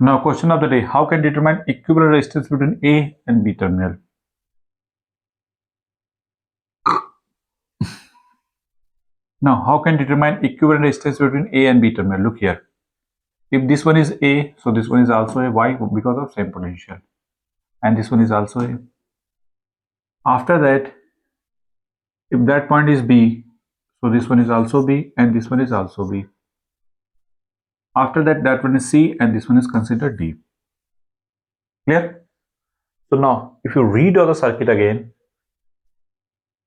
Now, question of the day: how can determine equivalent resistance between A and B terminal? Now, how can determine equivalent resistance between A and B terminal? Look here. If this one is A, so this one is also a. Why? Because of same potential. And this one is also A. After that, if that point is B, so this one is also B and this one is also B. After that, that one is C and this one is considered D. Clear? So now, if you read all the circuit again,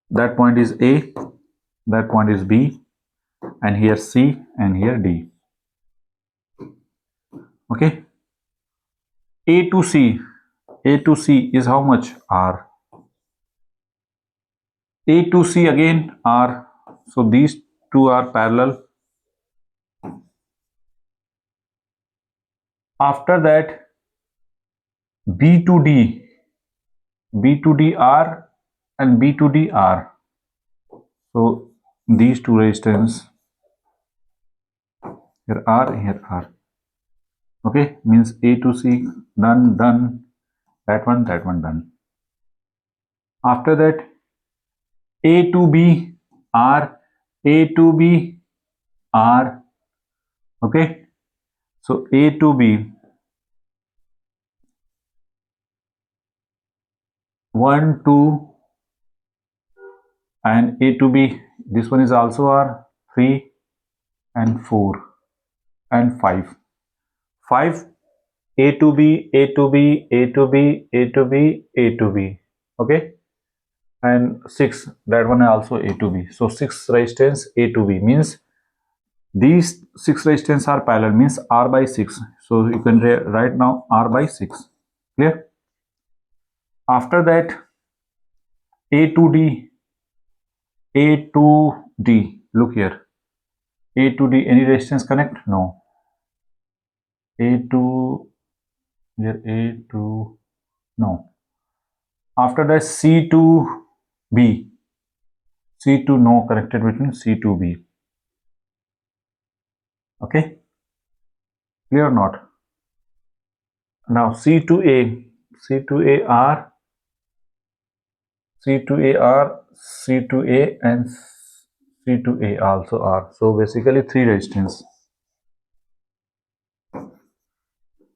that point is A, that point is B, and here C and here D. Okay. A to C is how much? R. A to C again R. So these two are parallel. After that, B to D R and B to D R. So these two resistance, here R, here R. Okay, means A to C done, that one done. After that, A to B R, A to B R. Okay, so A to B, 1, 2, and A to B, this one is also R, 3 and 4 and 5. 5 A to B, A to B, A to B, A to B, A to B. Okay, and 6, that one also A to B. So 6 resistance A to B, means these 6 resistance are parallel, means R by 6. So you can write now R by 6. Clear? After that, A to D, look here, A to D, any resistance connect? No. A to, here A to, no. After that, C to B, C to no connected between C to B. Okay, clear or not? Now C to A, C to A R, C to A R, C to A, and C to A also R. So basically 3 resistance.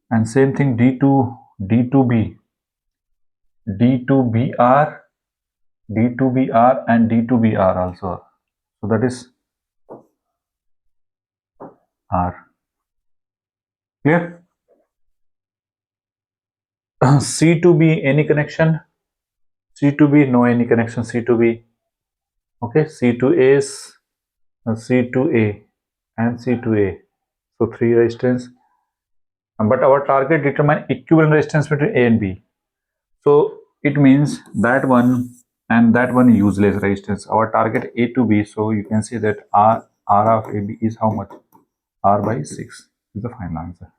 And same thing D to B, D to B R, D to B R, and D to B R also. So that is R. Clear? C to B, any connection? C to B, no any connection. C to B. Okay, C to A is C to A and C to A. So 3 resistance. But our target determine equivalent resistance between A and B. So it means that one and that one useless resistance. Our target A to B. So you can see that R of AB is how much? R by 6 is the final answer.